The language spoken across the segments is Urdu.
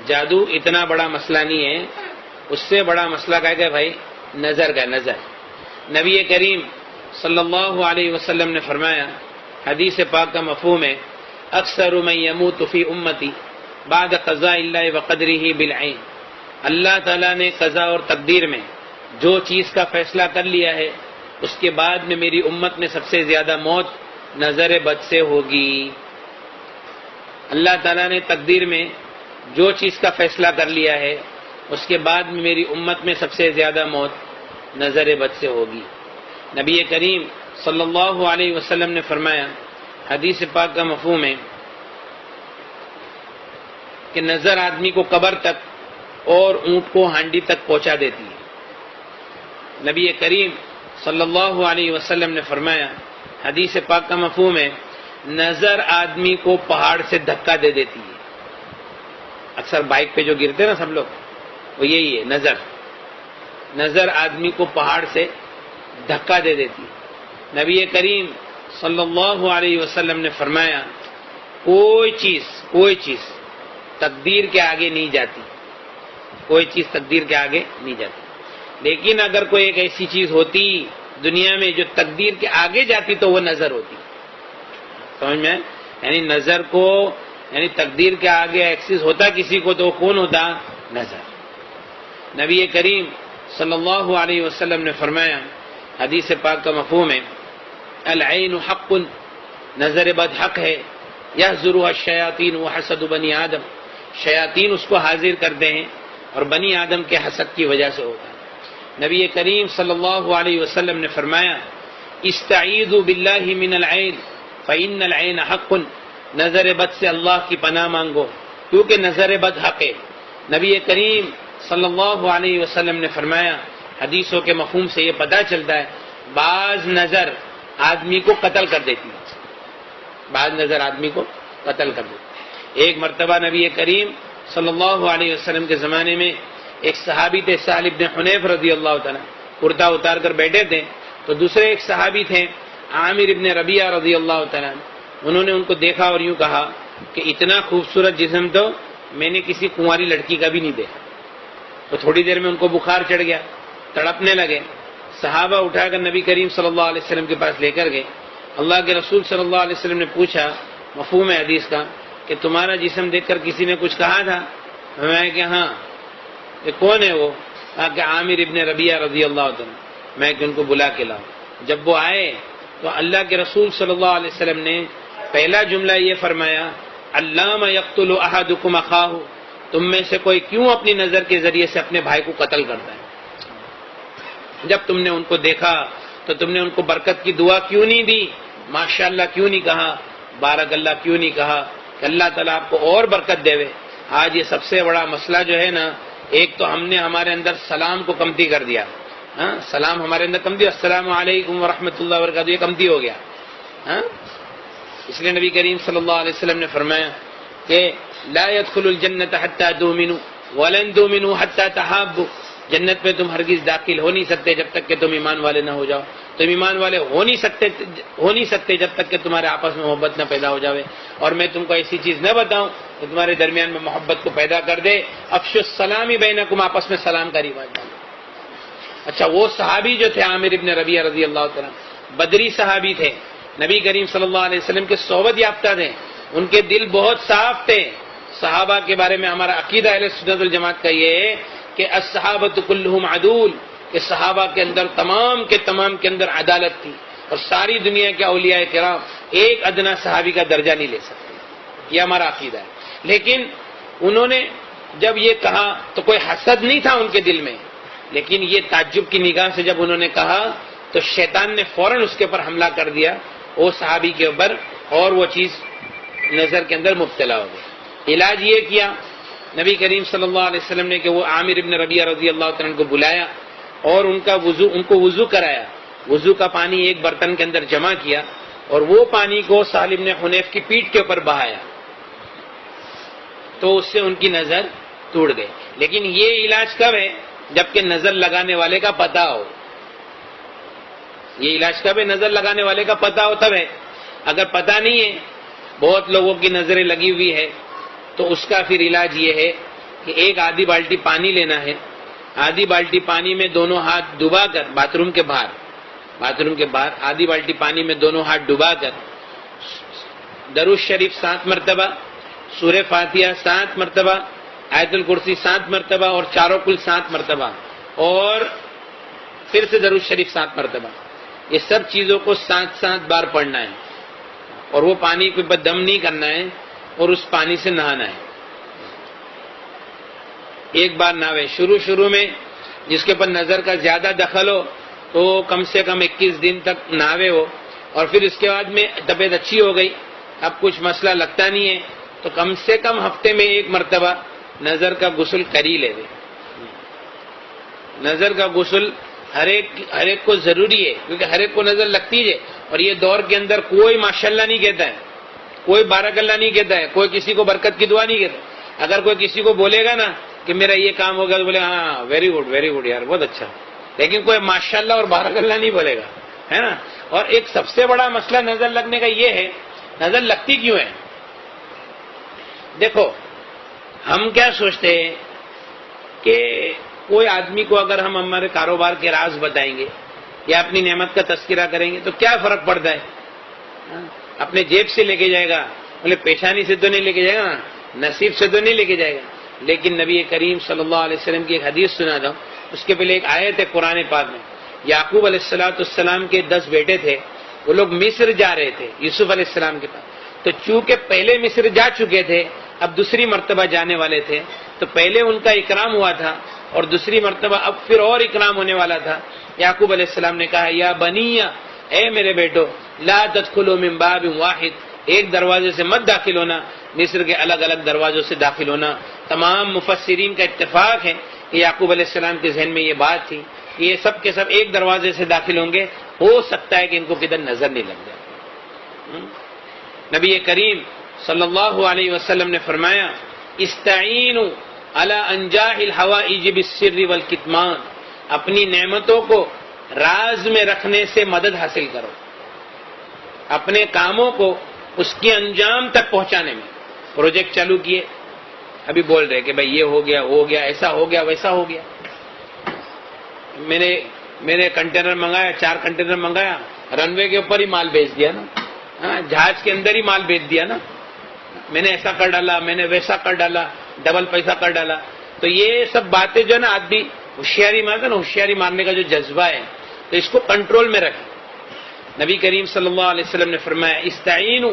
جادو اتنا بڑا مسئلہ نہیں ہے، اس سے بڑا مسئلہ کیا ہے بھائی؟ نظر کا نظر۔ نبی کریم صلی اللہ علیہ وسلم نے فرمایا، حدیث پاک کا مفہوم ہے، اکثر من یموت فی امتی بعد قضاء اللہ وقدرہ بالعین، اللہ تعالیٰ نے قضا اور تقدیر میں جو چیز کا فیصلہ کر لیا ہے اس کے بعد میں میری امت میں سب سے زیادہ موت نظر بد سے ہوگی۔ اللہ تعالیٰ نے تقدیر میں جو چیز کا فیصلہ کر لیا ہے اس کے بعد میں میری امت میں سب سے زیادہ موت نظر بد سے ہوگی۔ نبی کریم صلی اللہ علیہ وسلم نے فرمایا، حدیث پاک کا مفہوم ہے کہ نظر آدمی کو قبر تک اور اونٹ کو ہانڈی تک پہنچا دیتی ہے۔ نبی کریم صلی اللہ علیہ وسلم نے فرمایا، حدیث پاک کا مفہوم ہے، نظر آدمی کو پہاڑ سے دھکا دے دیتی ہے۔ اکثر بائک پہ جو گرتے نا سب لوگ، وہ یہی ہے، نظر آدمی کو پہاڑ سے دھکا دے دیتی ہے۔ نبی کریم صلی اللہ علیہ وسلم نے فرمایا، کوئی چیز تقدیر کے آگے نہیں جاتی، کوئی چیز تقدیر کے آگے نہیں جاتی، لیکن اگر کوئی ایک ایسی چیز ہوتی دنیا میں جو تقدیر کے آگے جاتی تو وہ نظر ہوتی۔ سمجھ میں؟ یعنی نظر کو، یعنی تقدیر کے آگے ایکسس ہوتا کسی کو تو کون ہوتا؟ نظر۔ نبی کریم صلی اللہ علیہ وسلم نے فرمایا، حدیث پاک کا مفہوم ہے، العین حق، نظر بد حق ہے، یحضرها الشیاطین وحسد بنی آدم، شیاطین اس کو حاضر کرتے ہیں اور بنی آدم کے حسد کی وجہ سے ہوتا ہے۔ نبی کریم صلی اللہ علیہ وسلم نے فرمایا، استعیذوا باللہ من العین فإن العین حق، نظر بد سے اللہ کی پناہ مانگو کیونکہ نظر بد حق ہے۔ نبی کریم صلی اللہ علیہ وسلم نے فرمایا، حدیثوں کے مفہوم سے یہ پتہ چلتا ہے، بعض نظر آدمی کو قتل کر دیتی ہے، بعض نظر آدمی کو قتل کر دیتی ہے۔ ایک مرتبہ نبی کریم صلی اللہ علیہ وسلم کے زمانے میں ایک صحابی تھے، سہل بن حنیف رضی اللہ تعالیٰ، کرتا اتار کر بیٹھے تھے، تو دوسرے ایک صحابی تھے عامر ابن ربیعہ رضی اللہ تعالیٰ، انہوں نے ان کو دیکھا اور یوں کہا کہ اتنا خوبصورت جسم تو میں نے کسی کنواری لڑکی کا بھی نہیں دیکھا۔ تو تھوڑی دیر میں ان کو بخار چڑھ گیا، تڑپنے لگے، صحابہ اٹھا کر نبی کریم صلی اللہ علیہ وسلم کے پاس لے کر گئے۔ اللہ کے رسول صلی اللہ علیہ وسلم نے پوچھا، مفہوم ہے حدیث کا، کہ تمہارا جسم دیکھ کر کسی نے کچھ کہا تھا؟ میں کہ ہاں۔ یہ کون ہے وہ؟ کہا کہ عامر ابن ربیعہ رضی اللہ عنہ۔ میں کہ ان کو بلا کے لاؤ۔ جب وہ آئے تو اللہ کے رسول صلی اللہ علیہ وسلم نے پہلا جملہ یہ فرمایا، علامہ یقتل احدکم اخاہ، تم میں سے کوئی کیوں اپنی نظر کے ذریعے سے اپنے بھائی کو قتل کرتا ہے؟ جب تم نے ان کو دیکھا تو تم نے ان کو برکت کی دعا کیوں نہیں دی؟ ماشاءاللہ کیوں نہیں کہا؟ بارک اللہ کیوں نہیں کہا کہ اللہ تعالیٰ آپ کو اور برکت دے؟ آج یہ سب سے بڑا مسئلہ جو ہے نا، ایک تو ہم نے ہمارے اندر سلام کو کمتی کر دیا، سلام ہمارے اندر کمتی، السلام علیکم ورحمۃ اللہ وبرکاتہ، یہ کمتی ہو گیا۔ اس لیے نبی کریم صلی اللہ علیہ وسلم نے فرمایا کہ لا يدخل الجنت حتى تؤمنوا ولن تؤمنوا حتى تحابوا، جنت میں تم ہرگز داخل ہو نہیں سکتے جب تک کہ تم ایمان والے نہ ہو جاؤ، تم ایمان والے ہو نہیں سکتے جب تک کہ تمہارے آپس میں محبت نہ پیدا ہو جاوے، اور میں تم کو ایسی چیز نہ بتاؤں کہ تمہارے درمیان میں محبت کو پیدا کر دے، افشوا السلام بینکم، آپس میں سلام کا رواج ڈالو۔ اچھا، وہ صحابی جو تھے عامر ابن ربیعہ رضی اللہ تعالیٰ، بدری صحابی تھے، نبی کریم صلی اللہ علیہ وسلم کے صحبت یافتہ تھے، ان کے دل بہت صاف تھے۔ صحابہ کے بارے میں ہمارا عقیدہ اہل سنت والجماعت کا یہ ہے کہ الصحابۃ کلھم عدول، کہ صحابہ کے اندر تمام کے اندر عدالت تھی، اور ساری دنیا کے اولیاء کرام ایک ادنا صحابی کا درجہ نہیں لے سکتے، یہ ہمارا عقیدہ ہے۔ لیکن انہوں نے جب یہ کہا تو کوئی حسد نہیں تھا ان کے دل میں، لیکن یہ تعجب کی نگاہ سے جب انہوں نے کہا تو شیطان نے فوراً اس کے اوپر حملہ کر دیا، وہ صحابی کے اوپر، اور وہ چیز نظر کے اندر مبتلا ہو گئی۔ علاج یہ کیا نبی کریم صلی اللہ علیہ وسلم نے کہ وہ عامر ابن ربیعہ رضی اللہ عنہ کو بلایا اور ان کو وضو کرایا، وضو کا پانی ایک برتن کے اندر جمع کیا اور وہ پانی کو سہل بن حنیف کی پیٹھ کے اوپر بہایا، تو اس سے ان کی نظر ٹوٹ گئی۔ لیکن یہ علاج کب ہے؟ جبکہ نظر لگانے والے کا پتہ ہو۔ یہ علاج کب ہے؟ نظر لگانے والے کا پتہ ہو تب ہے۔ اگر پتہ نہیں ہے، بہت لوگوں کی نظریں لگی ہوئی ہے، تو اس کا پھر علاج یہ ہے کہ ایک آدھی بالٹی پانی لینا ہے، آدھی بالٹی پانی میں دونوں ہاتھ ڈبا کر باتھ روم کے باہر آدھی بالٹی پانی میں دونوں ہاتھ ڈبا کر درود شریف 7 مرتبہ، سورہ فاتحہ 7 مرتبہ، آیت الکرسی 7 مرتبہ اور چاروں کل 7 مرتبہ، اور پھر سے درود شریف 7 مرتبہ، یہ سب چیزوں کو 7 بار پڑھنا ہے، اور وہ پانی کے اوپر دم نہیں کرنا ہے، اور اس پانی سے نہانا ہے۔ ایک بار نہاوے، شروع میں جس کے اوپر نظر کا زیادہ دخل ہو تو کم سے کم 21 دن تک نہاوے ہو، اور پھر اس کے بعد میں طبیعت اچھی ہو گئی، اب کچھ مسئلہ لگتا نہیں ہے تو کم سے کم ہفتے میں 1 مرتبہ نظر کا غسل کر ہی لے دے۔ نظر کا غسل ہر ایک کو ضروری ہے، کیونکہ ہر ایک کو نظر لگتی ہے، اور یہ دور کے اندر کوئی ماشاءاللہ نہیں کہتا ہے، کوئی بارک اللہ نہیں کہتا ہے، کوئی کسی کو برکت کی دعا نہیں کہتا۔ اگر کوئی کسی کو بولے گا نا کہ میرا یہ کام ہوگا تو بولے ہاں ویری گڈ یار، بہت اچھا، لیکن کوئی ماشاءاللہ اور بارک اللہ نہیں بولے گا، ہے نا۔ اور ایک سب سے بڑا مسئلہ نظر لگنے کا یہ ہے، نظر لگتی کیوں ہے؟ دیکھو، ہم کیا سوچتے ہیں کہ کوئی آدمی کو اگر ہم ہمارے کاروبار کے راز بتائیں گے یا اپنی نعمت کا تذکرہ کریں گے تو کیا فرق پڑتا ہے؟ اپنے جیب سے لے کے جائے گا، بولے پیشانی سے تو نہیں لے کے جائے گا نا، نصیب سے تو نہیں لے کے جائے گا۔ لیکن نبی کریم صلی اللہ علیہ وسلم کی ایک حدیث سنا تھا، اس کے پہلے ایک آیت ہے قرآن پاک میں، یعقوب علیہ السلام کے 10 بیٹے تھے، وہ لوگ مصر جا رہے تھے یوسف علیہ السلام کے پاس، تو چونکہ پہلے مصر جا چکے تھے، اب دوسری مرتبہ جانے والے تھے، تو پہلے ان کا اکرام ہوا تھا اور دوسری مرتبہ اب پھر اور اکرام ہونے والا تھا۔ یعقوب علیہ السلام نے کہا یا بنیا، اے میرے بیٹو، لا تدخلوا من باب واحد، ایک دروازے سے مت داخل ہونا، مصر کے الگ الگ دروازوں سے داخل ہونا۔ تمام مفسرین کا اتفاق ہے کہ یعقوب علیہ السلام کے ذہن میں یہ بات تھی کہ یہ سب کے سب ایک دروازے سے داخل ہوں گے، ہو سکتا ہے کہ ان کو کدھر نظر نہیں لگ جائے۔ نبی کریم صلی اللہ علیہ وسلم نے فرمایا استعینوا علی انجاح الحوائج بالسر والکتمان، اپنی نعمتوں کو راز میں رکھنے سے مدد حاصل کرو، اپنے کاموں کو اس کے انجام تک پہنچانے میں۔ پروجیکٹ چالو کیے، ابھی بول رہے کہ بھائی یہ ہو گیا، ایسا ہو گیا، ویسا ہو گیا۔ میں نے کنٹینر منگایا، 4 کنٹینر منگایا، رن وے کے اوپر ہی مال بیچ دیا نا، جہاز کے اندر ہی مال بیچ دیا نا، میں نے ایسا کر ڈالا، میں نے ویسا کر ڈالا، ڈبل پیسہ کر ڈالا۔ تو یہ سب باتیں جو ہے نا، آدمی ہوشیاری مارتا نا، ہوشیاری مارنے کا جو جذبہ ہے، تو اس کو کنٹرول میں رکھیں۔ نبی کریم صلی اللہ علیہ وسلم نے فرمایا استعینوا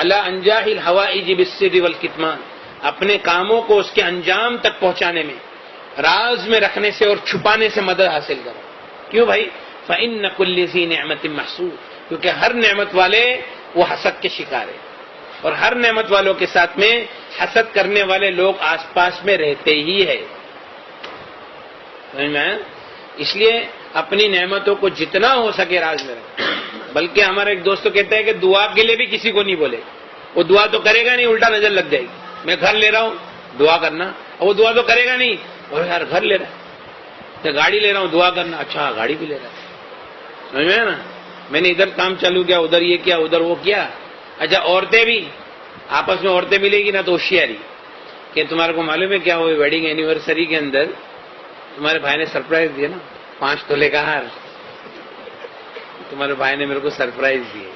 علی انجاح الحوائج بالسر والکتمان، اپنے کاموں کو اس کے انجام تک پہنچانے میں، راز میں رکھنے سے اور چھپانے سے مدد حاصل کرو۔ کیوں بھائی؟ فإن كل ذی نعمت محسود، کیونکہ ہر نعمت والے وہ حسد کے شکار ہے، اور ہر نعمت والوں کے ساتھ میں حسد کرنے والے لوگ آس پاس میں رہتے ہی ہے۔ سمجھ میں؟ اس لیے اپنی نعمتوں کو جتنا ہو سکے راز میں رکھیں۔ بلکہ ہمارا ایک دوست کہتا ہے کہ دعا کے لیے بھی کسی کو نہیں بولے، وہ دعا تو کرے گا نہیں، الٹا نظر لگ جائے گی۔ میں گھر لے رہا ہوں، دعا کرنا، اور وہ دعا تو کرے گا نہیں، اور یار گھر لے رہا ہے، میں گاڑی لے رہا ہوں، دعا کرنا، اچھا گاڑی بھی لے رہا ہے۔ سمجھ میں نا؟ میں نے ادھر کام چالو کیا، ادھر یہ کیا، ادھر وہ کیا۔ اچھا عورتیں بھی آپس میں عورتیں ملے گی نا تو ہوشیاری کہ تمہارے کو معلوم ہے کیا ہوئی ویڈنگ اینیورسری کے اندر تمہارے بھائی نے سرپرائز دیا نا، 5 تولے کا ہار، تمہارے بھائی نے میرے کو سرپرائز دیے۔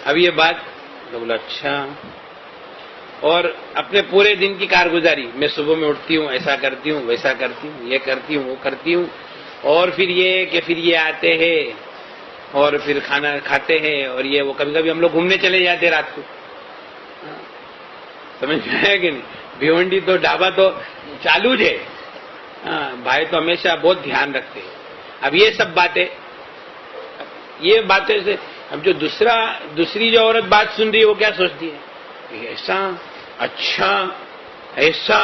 اب یہ بات تو بولا اچھا، اور اپنے پورے دن کی کارگزاری، میں صبح میں اٹھتی ہوں، ایسا کرتی ہوں، ویسا کرتی ہوں، یہ کرتی ہوں، وہ کرتی ہوں، اور پھر یہ آتے ہیں اور پھر کھانا کھاتے ہیں، اور یہ وہ کبھی کبھی ہم لوگ گھومنے چلے جاتے رات کو، سمجھ میں آیا کہ نہیں؟ بھیونڈی تو ڈھابا تو چالو ہے، بھائی تو ہمیشہ بہت دھیان رکھتے ہیں۔ اب یہ سب باتیں سے اب جو دوسری جو عورت بات سن رہی ہے وہ کیا سوچتی ہے؟ ایسا، اچھا، ایسا،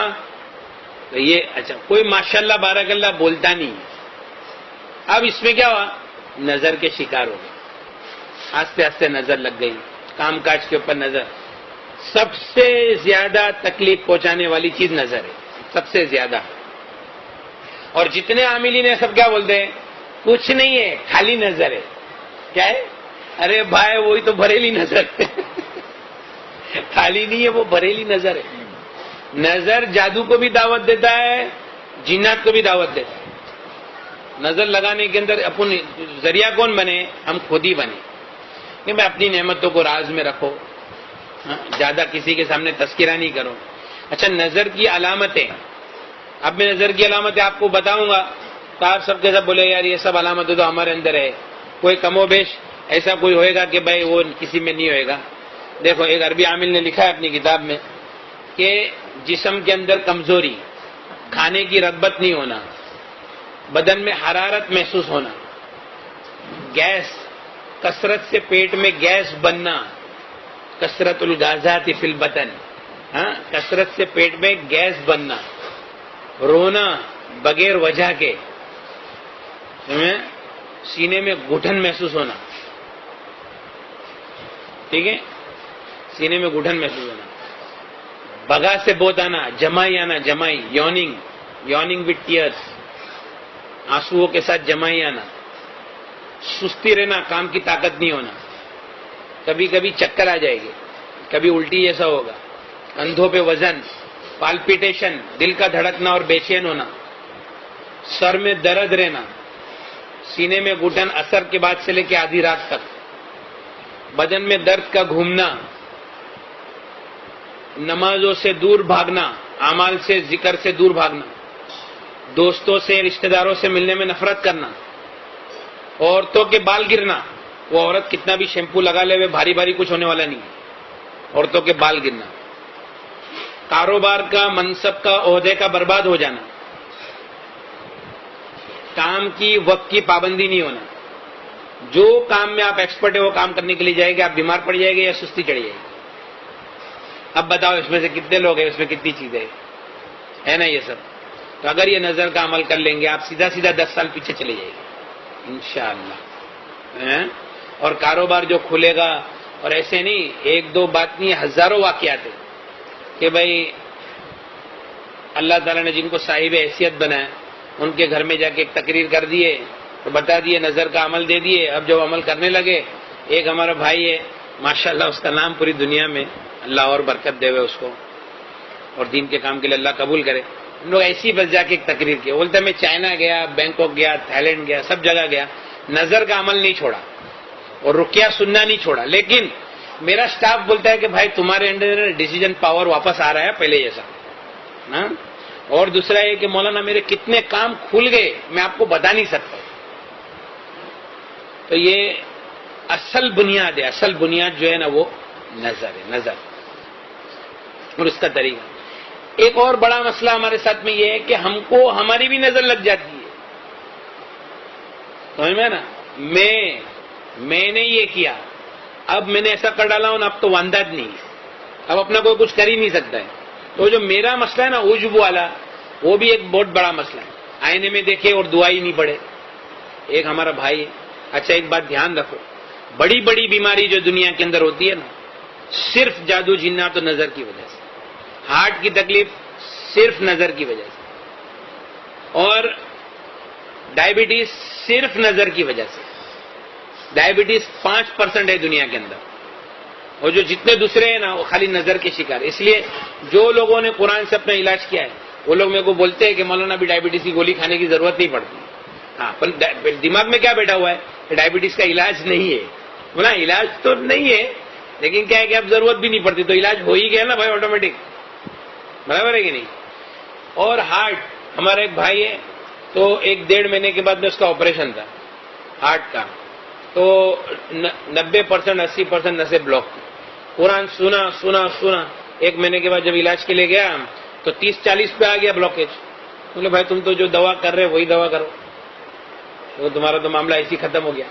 تو یہ اچھا، کوئی ماشاءاللہ بارک اللہ بولتا نہیں۔ اب اس میں کیا ہوا؟ نظر کے شکار ہو گئے، آستے آستے نظر لگ گئی، کام کاج کے اوپر نظر۔ سب سے زیادہ تکلیف پہنچانے والی چیز نظر ہے، سب سے زیادہ۔ اور جتنے عاملین ہیں سب کیا بولتے ہیں؟ کچھ نہیں ہے، خالی نظر ہے۔ کیا ہے؟ ارے بھائی وہی تو بریلی نظر ہے، خالی نہیں ہے، وہ بریلی نظر ہے۔ نظر جادو کو بھی دعوت دیتا ہے, جنات کو بھی دعوت دیتا ہے. نظر لگانے کے اندر اپن ذریعہ کون بنے؟ ہم خود ہی بنے کہ میں اپنی نعمتوں کو راز میں رکھو, زیادہ کسی کے سامنے تذکرہ نہیں کرو. اچھا, نظر کی علامتیں, اب میں نظر کی علامتیں آپ کو بتاؤں گا تو آپ سب کے سب بولے یار یہ سب علامتیں تو ہمارے اندر ہے, کوئی کم و بیش ایسا کوئی ہوئے گا کہ بھائی وہ کسی میں نہیں ہوئے گا. دیکھو ایک عربی عامل نے لکھا ہے اپنی کتاب میں کہ جسم کے اندر کمزوری, کھانے کی رغبت نہیں ہونا, بدن میں حرارت محسوس ہونا, گیس, کثرت سے پیٹ میں گیس بننا, کثرت الغازات فی البطن, کثرت سے پیٹ میں گیس بننا, رونا بغیر وجہ کے, سینے میں گھٹن محسوس ہونا, ٹھیک ہے, سینے میں گھٹن محسوس ہونا, بگا سے بوت آنا, جمائی آنا, جمائی یوننگ وتھ ٹیئرس, آنسوؤں کے ساتھ جمائی آنا, سستی رہنا, کام کی طاقت نہیں ہونا, کبھی کبھی چکر آ جائے گی, کبھی الٹی جیسا ہوگا, کندھوں پہ وزن, پالپیٹیشن, دل کا دھڑکنا اور بے چین ہونا, سر میں درد رہنا, سینے میں گھٹن اثر کے بعد سے لے کے آدھی رات تک, بدن میں درد کا گھومنا, نمازوں سے دور بھاگنا, اعمال سے, ذکر سے دور بھاگنا, دوستوں سے, رشتہ داروں سے ملنے میں نفرت کرنا, عورتوں کے بال گرنا, وہ عورت کتنا بھی شیمپو لگا لے ہوئے بھاری بھاری کچھ ہونے والا نہیں, عورتوں کے بال گرنا, کاروبار کا, منصب کا, عہدے کا برباد ہو جانا, کام کی, وقت کی پابندی نہیں ہونا, جو کام میں آپ ایکسپرٹ ہے وہ کام کرنے کے لیے جائے گے, آپ بیمار پڑ جائے گے یا سستی چڑھ جائے گی. اب بتاؤ اس میں سے کتنے لوگ ہیں, اس میں کتنی چیزیں ہے نا یہ سب. تو اگر یہ نظر کا عمل کر لیں گے آپ سیدھا 10 سال پیچھے چلے جائے گے انشاءاللہ. اور کاروبار جو کھلے گا, اور ایسے نہیں ایک دو بات نہیں, ہزاروں واقعات ہیں کہ بھائی اللہ تعالیٰ نے جن کو صاحب حیثیت بنایا ان کے گھر میں جا کے ایک تقریر کر دیے تو بتا دیے, نظر کا عمل دے دیے. اب جب عمل کرنے لگے, ایک ہمارا بھائی ہے ماشاءاللہ, اس کا نام پوری دنیا میں, اللہ اور برکت دے ہوئے اس کو, اور دین کے کام کے لیے اللہ قبول کرے. ہم لوگ ایسی بس جا کے ایک تقریر کی, بولتا میں چائنا گیا, بینکاک گیا, تھائی لینڈ گیا, سب جگہ گیا, نظر کا عمل نہیں چھوڑا اور رقیہ سننا نہیں چھوڑا. لیکن میرا سٹاف بولتا ہے کہ بھائی تمہارے انڈر ڈیسیجن پاور واپس آ رہا ہے پہلے جیسا. اور دوسرا یہ کہ مولانا میرے کتنے کام کھل گئے میں آپ کو بتا نہیں سکتا. تو یہ اصل بنیاد ہے, اصل بنیاد جو ہے نا وہ نظر ہے, نظر اور اس کا طریقہ. ایک اور بڑا مسئلہ ہمارے ساتھ میں یہ ہے کہ ہم کو ہماری بھی نظر لگ جاتی ہے, سمجھ میں نا, میں نے یہ کیا, اب میں نے ایسا کر ڈالا ہوں, اب تو واندات نہیں ہے, اب اپنا کوئی کچھ کر ہی نہیں سکتا ہے. تو جو میرا مسئلہ ہے نا عجب والا, وہ بھی ایک بہت بڑا مسئلہ ہے. آئینے میں دیکھے اور دعا ہی نہیں پڑے. ایک ہمارا بھائی ہے, اچھا ایک بات دھیان رکھو, بڑی بڑی بیماری جو دنیا کے اندر ہوتی ہے نا, صرف جادو جنات و نظر کی وجہ سے. ہارٹ کی تکلیف صرف نظر کی وجہ سے, اور ڈائبٹیز صرف نظر کی وجہ سے. ڈائبٹیز 5% ہے دنیا کے اندر, اور جو جتنے دوسرے ہیں نا وہ خالی نظر کے شکار. اس لیے جو لوگوں نے قرآن سے اپنا علاج کیا ہے وہ لوگ میرے کو بولتے ہیں کہ مولانا بھی ڈائبٹیز کی گولی کھانے کی ضرورت نہیں پڑتی. ہاں, دماغ میں کیا بیٹھا ہوا ہے کہ ڈائبٹیز کا علاج نہیں ہے. بولا علاج تو نہیں ہے, لیکن کیا ہے کہ اب ضرورت بھی نہیں پڑتی, تو علاج ہو ہی گیا نا بھائی آٹومیٹک, برابر ہے کہ نہیں. اور ہارٹ, ہمارا ایک بھائی ہے, تو 1-1.5 مہینے کے بعد میں اس کا آپریشن تھا ہارٹ کا, تو 90% 80% نسیں بلاک تھی. قرآن سنا 1 مہینے کے بعد جب علاج کے لیے گیا تو 30-40 پہ آ گیا بلاکیج. بولے بھائی تم تو جو دوا کر رہے وہی دوا کرو, تو تمہارا تو معاملہ ایسے ختم ہو گیا.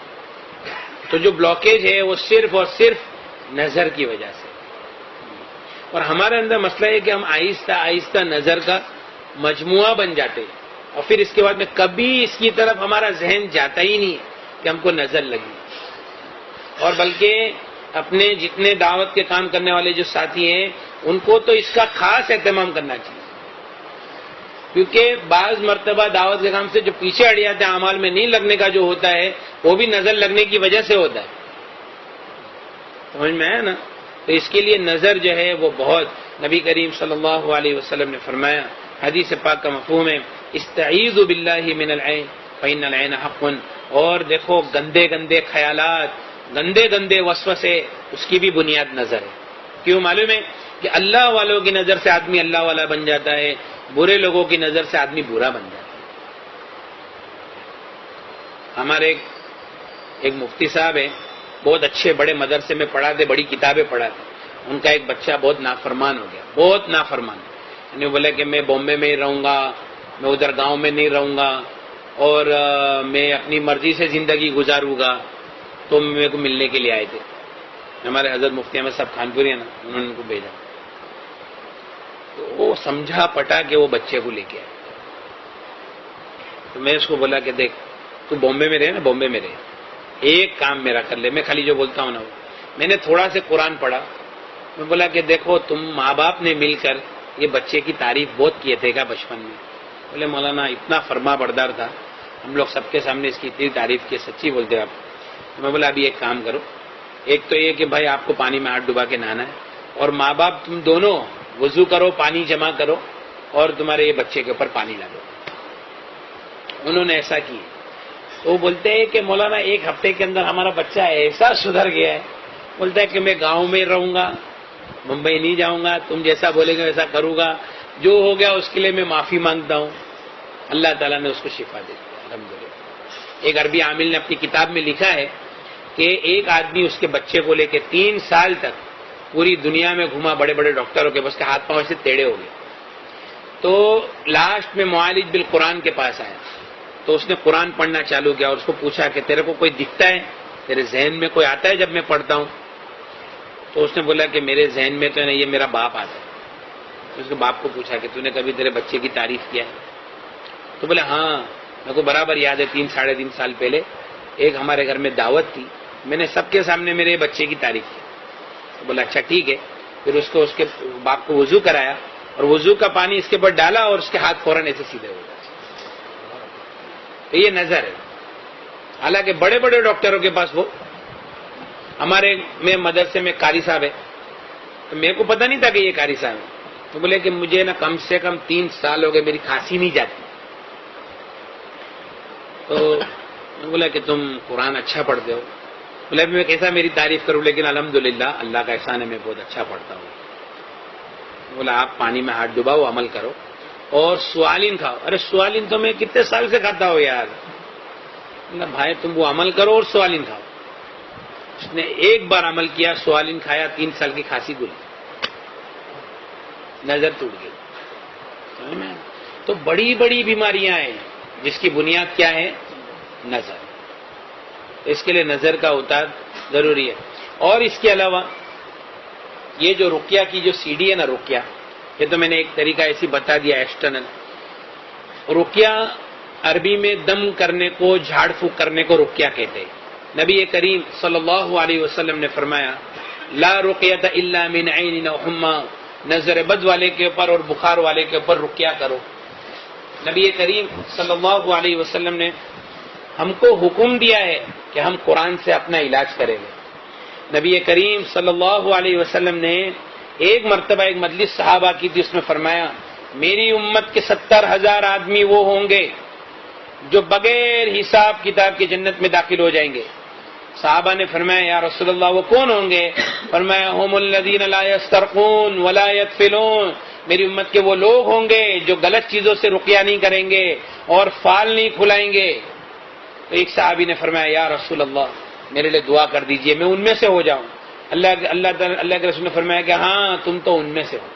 تو جو بلاکیج ہے وہ صرف اور صرف نظر کی وجہ سے. اور ہمارے اندر مسئلہ ہے کہ ہم آہستہ آہستہ نظر کا مجموعہ بن جاتے ہیں, اور پھر اس کے بعد میں کبھی اس کی طرف ہمارا ذہن جاتا ہی نہیں ہے کہ ہم کو نظر لگی. اور بلکہ اپنے جتنے دعوت کے کام کرنے والے جو ساتھی ہیں ان کو تو اس کا خاص اہتمام کرنا چاہیے, کیونکہ بعض مرتبہ دعوت کے کام سے جو پیچھے ہٹ جاتے ہیں, اعمال میں نہیں لگنے کا جو ہوتا ہے وہ بھی نظر لگنے کی وجہ سے ہوتا ہے. سمجھ میں ہے نا. تو اس کے لیے نظر جو ہے وہ بہت، نبی کریم صلی اللہ علیہ وسلم نے فرمایا، حدیث پاک کا مفہوم ہے استعیذوا باللہ من العین فإن العین حق، اور دیکھو گندے گندے خیالات، گندے گندے وسوسے، اس کی بھی بنیاد نظر ہے۔ کیوں معلوم ہے کہ اللہ والوں کی نظر سے آدمی اللہ والا بن جاتا ہے، برے لوگوں کی نظر سے آدمی برا بن جاتا ہے۔ ہمارے ایک مفتی صاحب ہیں، بہت اچھے بڑے مدرسے میں پڑھاتے، بڑی کتابیں پڑھاتے، ان کا ایک بچہ بہت نافرمان ہو گیا، بہت نافرمان، یعنی بولا کہ میں بامبے میں ہی رہوں گا، میں ادھر گاؤں میں نہیں رہوں گا، اور میں اپنی مرضی سے زندگی گزاروں گا۔ تو میرے کو ملنے کے لیے آئے تھے، ہمارے حضرت مفتی احمد صاحب خانپوری ہیں نا، انہوں نے ان کو بھیجا، تو وہ سمجھا پٹا کہ وہ بچے کو لے کے آئے۔ تو میں اس کو بولا کہ دیکھ تو بامبے میں رہے نا، بامبے میں رہے، ایک کام میرا کر لے، میں خالی جو بولتا ہوں نا وہ، میں نے تھوڑا سے قرآن پڑھا، میں بولا کہ دیکھو تم ماں باپ نے مل کر یہ بچے کی تعریف بہت کیے تھے کیا بچپن میں؟ بولے مولانا اتنا فرما بردار تھا، ہم لوگ سب کے سامنے اس کی اتنی تعریف کی، سچی بولتے آپ؟ میں بولا ابھی ایک کام کرو، ایک تو یہ کہ بھائی آپ کو پانی میں ہاتھ ڈبا کے نہانا ہے، اور ماں باپ تم دونوں وضو کرو، پانی جمع کرو، اور تمہارے یہ بچے کے اوپر پانی ڈالو۔ انہوں نے ایسا کیا، تو وہ بولتے ہیں کہ مولانا ایک ہفتے کے اندر ہمارا بچہ ایسا سدھر گیا ہے، بولتا ہے کہ میں گاؤں میں رہوں گا، ممبئی نہیں جاؤں گا، تم جیسا بولے گا ویسا کروں گا، جو ہو گیا اس کے لیے میں معافی مانگتا ہوں۔ اللہ تعالیٰ نے اس کو شفا دے دیا الحمدللہ۔ ایک عربی عامل نے اپنی کتاب میں لکھا ہے کہ ایک آدمی اس کے بچے کو لے کے 3 سال تک پوری دنیا میں گھوما، بڑے بڑے ڈاکٹروں کے، بس کے ہاتھ پاؤں سے ٹیڑھے ہو گئے، تو لاسٹ میں معالج بالقرآن کے پاس آیا، تو اس نے قرآن پڑھنا چالو کیا، اور اس کو پوچھا کہ تیرے کو کوئی دکھتا ہے، تیرے ذہن میں کوئی آتا ہے جب میں پڑھتا ہوں؟ تو اس نے بولا کہ میرے ذہن میں تو ہے نا یہ میرا باپ آتا ہے۔ تو اس کے باپ کو پوچھا کہ تو نے کبھی تیرے بچے کی تعریف کیا ہے؟ تو بولے ہاں میرے کو برابر یاد ہے، 3 ساڑھے 3 سال پہلے ایک ہمارے گھر میں دعوت تھی، میں نے سب کے سامنے میرے بچے کی تعریف کی۔ تو بولا اچھا ٹھیک ہے، پھر اس کو اس کے باپ کو وضو کرایا، اور وضو کا پانی اس کے اوپر ڈالا، اور اس کے ہاتھ فوراً ایسے سیدھے ہو گئے۔ تو یہ نظر ہے، حالانکہ بڑے بڑے ڈاکٹروں کے پاس وہ، ہمارے میں مدرسے میں قاری صاحب ہے، تو میرے کو پتہ نہیں تھا کہ یہ قاری صاحب ہے، تو بولے کہ مجھے نا کم سے کم 3 سال ہو گئے میری کھانسی نہیں جاتی، تو میں بولا کہ تم قرآن اچھا پڑھتے ہو؟ بولے میں کیسا میری تعریف کروں، لیکن الحمدللہ اللہ کا احسان ہے میں بہت اچھا پڑھتا ہوں۔ بولا آپ پانی میں ہاتھ ڈباؤ، عمل کرو، اور سوالین کھاؤ۔ ارے سوالین تو میں کتنے سال سے کھاتا ہوں یار۔ بھائی تم وہ عمل کرو اور سوالین کھاؤ۔ اس نے ایک بار عمل کیا، سوالین کھایا، 3 سال کی کھانسی گلی، نظر ٹوٹ گئی۔ تو بڑی بڑی بیماریاں ہیں جس کی بنیاد کیا ہے؟ نظر۔ اس کے لیے نظر کا اتار ضروری ہے۔ اور اس کے علاوہ یہ جو رقیہ کی جو CD ہے نا، رقیہ، یہ تو میں نے ایک طریقہ ایسی بتا دیا ایکسٹرنل۔ رقیہ عربی میں دم کرنے کو، جھاڑ پھونک کرنے کو رقیہ کہتے ہیں۔ نبی کریم صلی اللہ علیہ وسلم نے فرمایا لا رقیۃ الا من عین او حما، نظر بد والے کے اوپر اور بخار والے کے اوپر رقیہ کرو۔ نبی کریم صلی اللہ علیہ وسلم نے ہم کو حکم دیا ہے کہ ہم قرآن سے اپنا علاج کریں گے۔ نبی کریم صلی اللہ علیہ وسلم نے ایک مرتبہ ایک مجلس صحابہ کی تھی، اس میں فرمایا میری امت کے 70,000 آدمی وہ ہوں گے جو بغیر حساب کتاب کے جنت میں داخل ہو جائیں گے۔ صحابہ نے فرمایا یا رسول اللہ وہ کون ہوں گے؟ فرمایا هم الذین لا یسترقون ولا یتفلون، میری امت کے وہ لوگ ہوں گے جو غلط چیزوں سے رقیہ نہیں کریں گے اور فال نہیں کھلائیں گے۔ تو ایک صحابی نے فرمایا یا رسول اللہ میرے لیے دعا کر دیجئے میں ان میں سے ہو جاؤں۔ اللہ کے رسول نے فرمایا کہ ہاں تم تو ان میں سے ہو۔